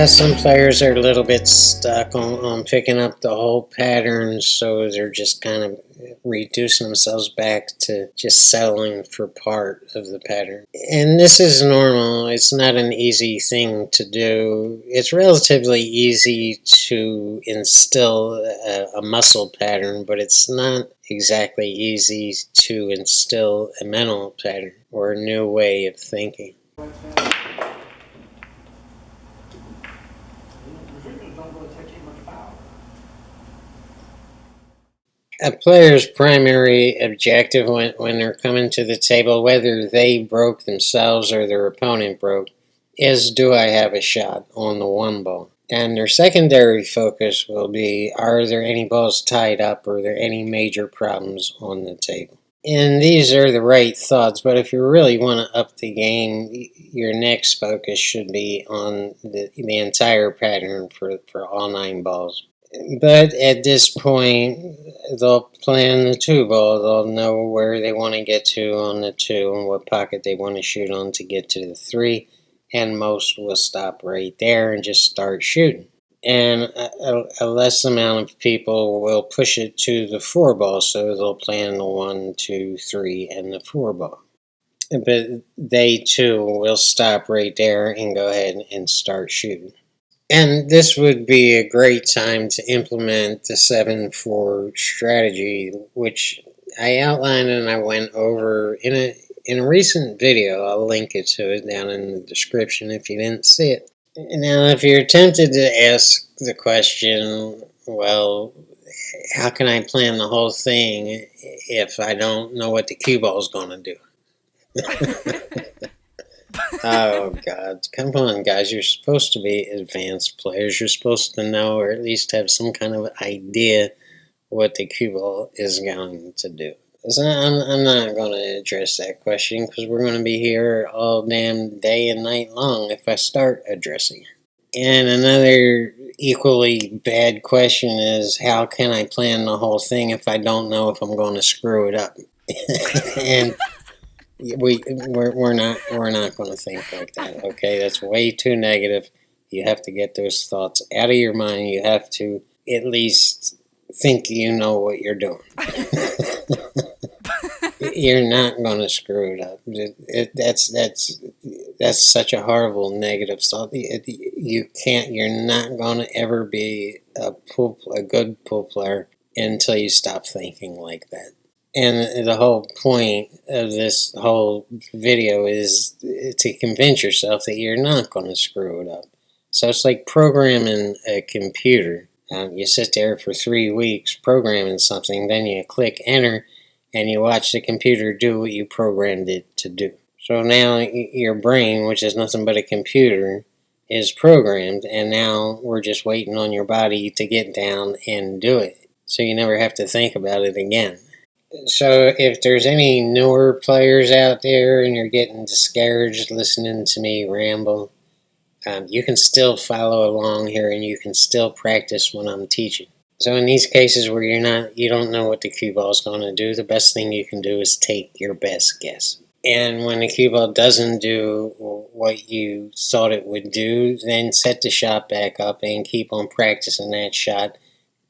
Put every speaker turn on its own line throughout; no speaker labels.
Some players are a little bit stuck on picking up the whole pattern, so they're just kind of reducing themselves back to just settling for part of the pattern. And this is normal. It's not an easy thing to do. It's relatively easy to instill a muscle pattern, but it's not exactly easy to instill a mental pattern or a new way of thinking. A player's primary objective when they're coming to the table, whether they broke themselves or their opponent broke, is do I have a shot on the one ball? And their secondary focus will be, are there any balls tied up or are there any major problems on the table? And these are the right thoughts, but if you really want to up the game, your next focus should be on the entire pattern for all 9 balls. But at this point, they'll plan the 2 ball. They'll know where they want to get to on the 2 and what pocket they want to shoot on to get to the 3. And most will stop right there and just start shooting. And a less amount of people will push it to the 4 ball, so they'll plan the 1, 2, 3, and the 4 ball. But they too will stop right there and go ahead and start shooting. And this would be a great time to implement the 7-4 strategy, which I outlined and I went over in a recent video. I'll link it to it down in the description if you didn't see it. Now, if you're tempted to ask the question, well, how can I plan the whole thing if I don't know what the cue ball is going to do? Oh, God. Come on, guys. You're supposed to be advanced players. You're supposed to know or at least have some kind of idea what the cue ball is going to do. So I'm not going to address that question because we're going to be here all damn day and night long if I start addressing it. And another equally bad question is, how can I plan the whole thing if I don't know if I'm going to screw it up? And we're not going to think like that. Okay, that's way too negative. You have to get those thoughts out of your mind. You have to at least think you know what you're doing. You're not going to screw it up. That's such a horrible negative thought. You can't. You're not going to ever be a good pool player until you stop thinking like that. And the whole point of this whole video is to convince yourself that you're not going to screw it up. So it's like programming a computer. You sit there for 3 weeks programming something, then you click enter, and you watch the computer do what you programmed it to do. So now your brain, which is nothing but a computer, is programmed, and now we're just waiting on your body to get down and do it. So you never have to think about it again. So if there's any newer players out there and you're getting discouraged listening to me ramble, you can still follow along here and you can still practice when I'm teaching. So in these cases where you don't know what the cue ball is going to do, the best thing you can do is take your best guess. And when the cue ball doesn't do what you thought it would do, then set the shot back up and keep on practicing that shot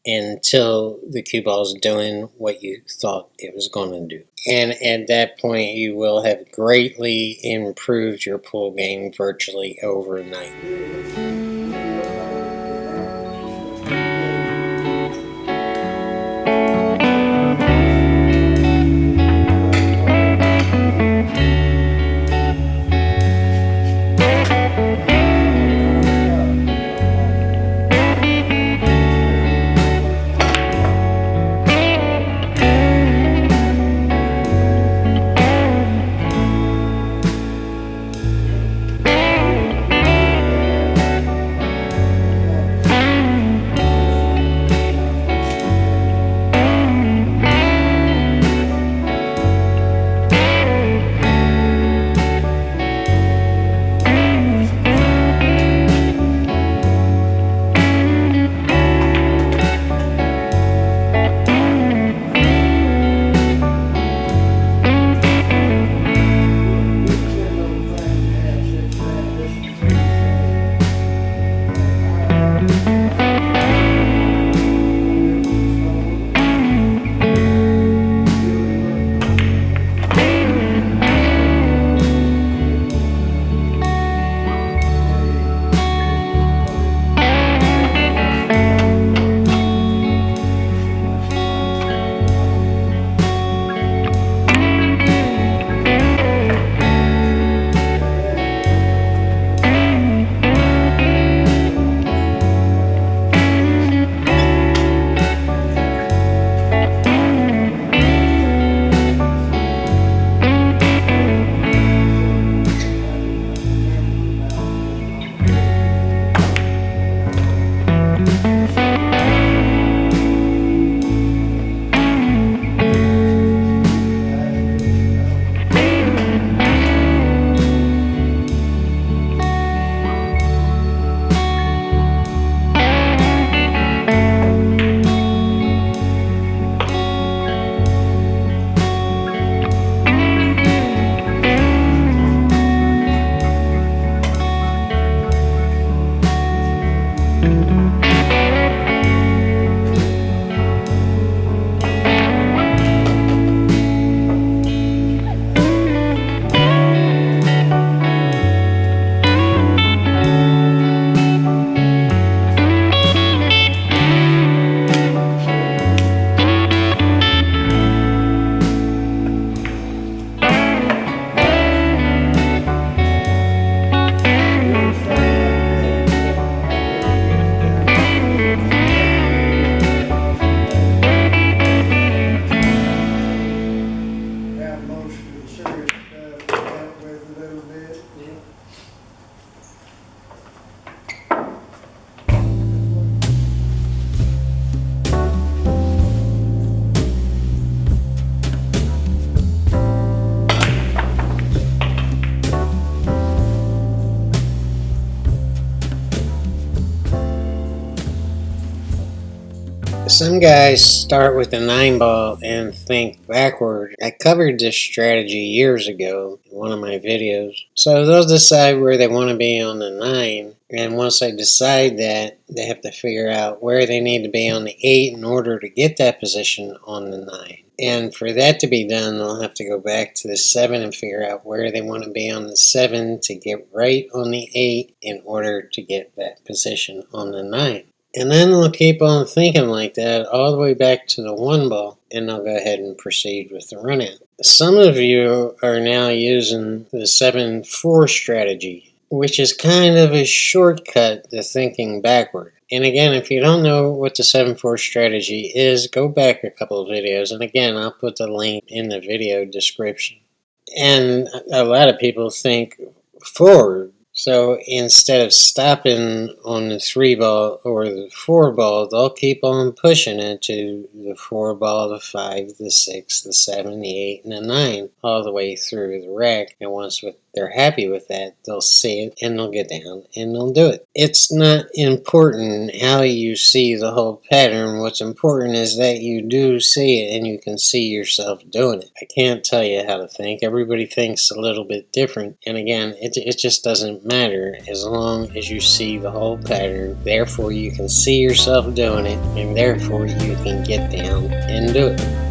until the cue ball is doing what you thought it was going to do. And at that point, you will have greatly improved your pool game virtually overnight. Some guys start with a 9 ball and think backward. I covered this strategy years ago in one of my videos. So they'll decide where they want to be on the 9, and once they decide that, they have to figure out where they need to be on the 8 in order to get that position on the 9. And for that to be done, they'll have to go back to the 7 and figure out where they want to be on the 7 to get right on the 8 in order to get that position on the 9. And then they'll keep on thinking like that all the way back to the 1 ball, and they'll go ahead and proceed with the run out. Some of you are now using the 7-4 strategy, which is kind of a shortcut to thinking backward. And again, if you don't know what the 7-4 strategy is, go back a couple of videos. And again, I'll put the link in the video description. And a lot of people think forward. So instead of stopping on the 3 ball or the 4 ball, they'll keep on pushing it to the 4 ball, the 5, the 6, the 7, the 8, and the 9, all the way through the rack. And once they're happy with that, they'll see it and they'll get down and they'll do it. It's not important how you see the whole pattern. What's important is that you do see it and you can see yourself doing it. I can't tell you how to think. Everybody thinks a little bit different. And again, it just doesn't matter as long as you see the whole pattern. Therefore, you can see yourself doing it, and therefore you can get down and do it.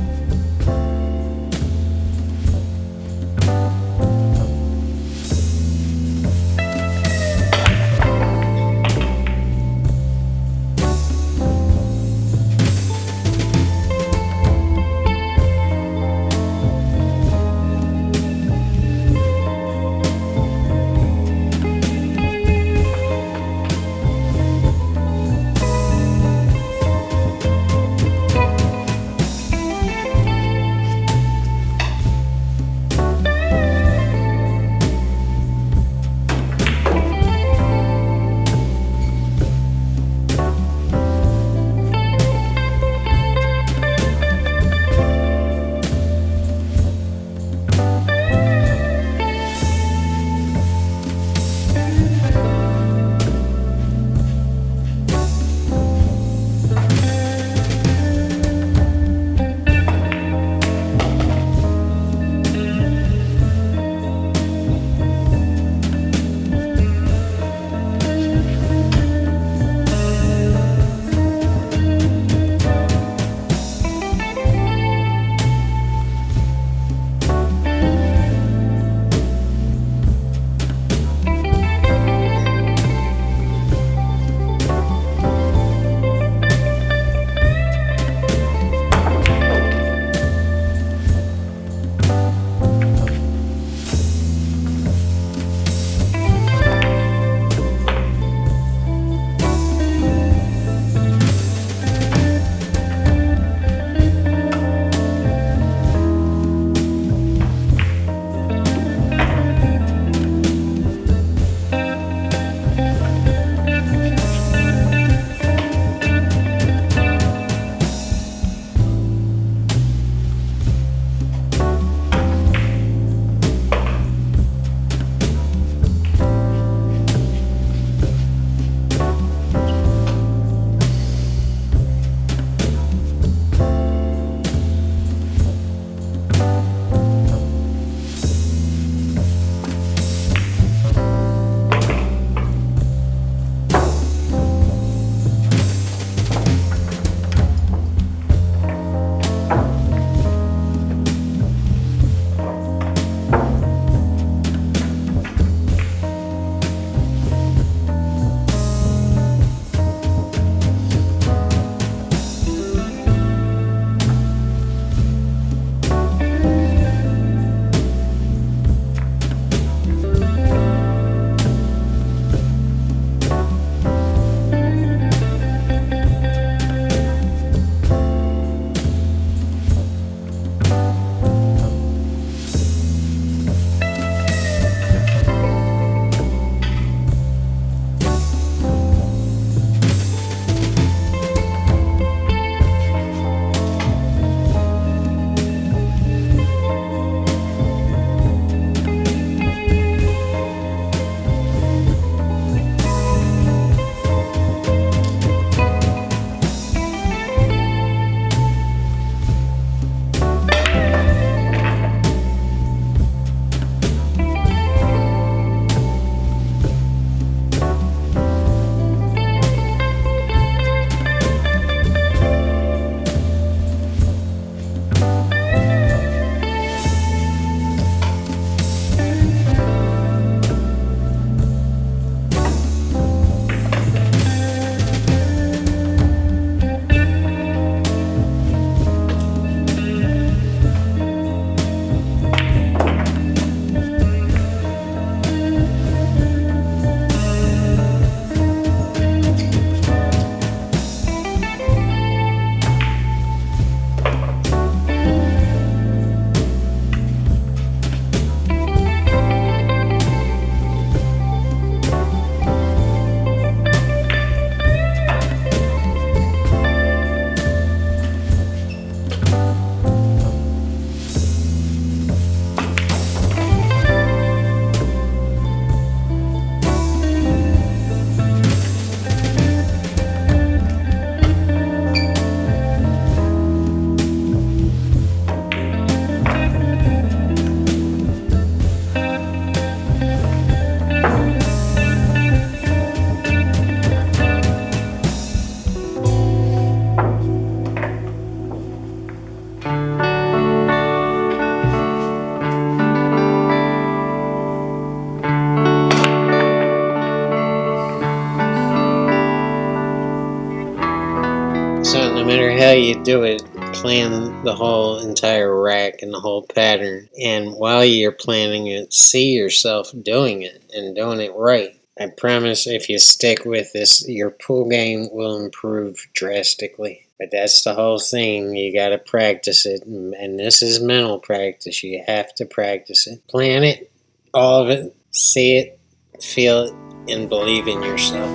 you do it, plan the whole entire rack and the whole pattern. And while you're planning it, see yourself doing it and doing it right. I promise if you stick with this, your pool game will improve drastically. But that's the whole thing. You got to practice it. And this is mental practice. You have to practice it. Plan it, all of it, see it, feel it, and believe in yourself.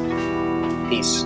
Peace.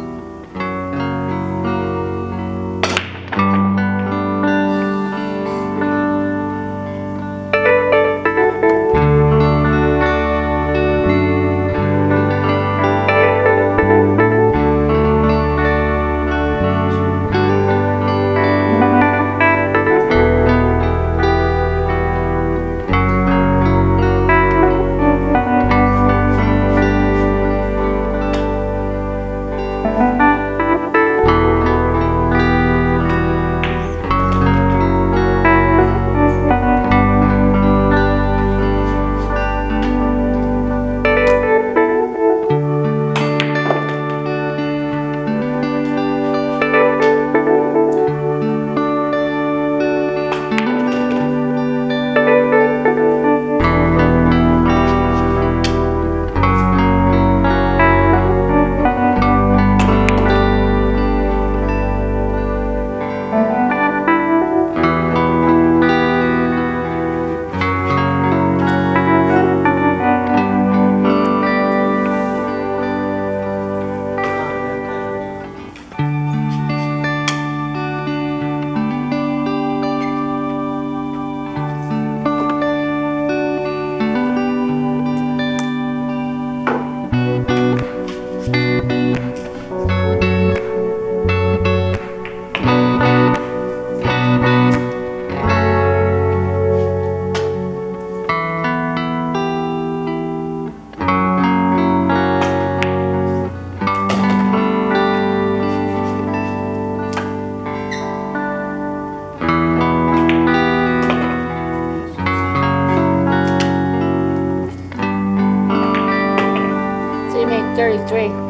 So you made 33.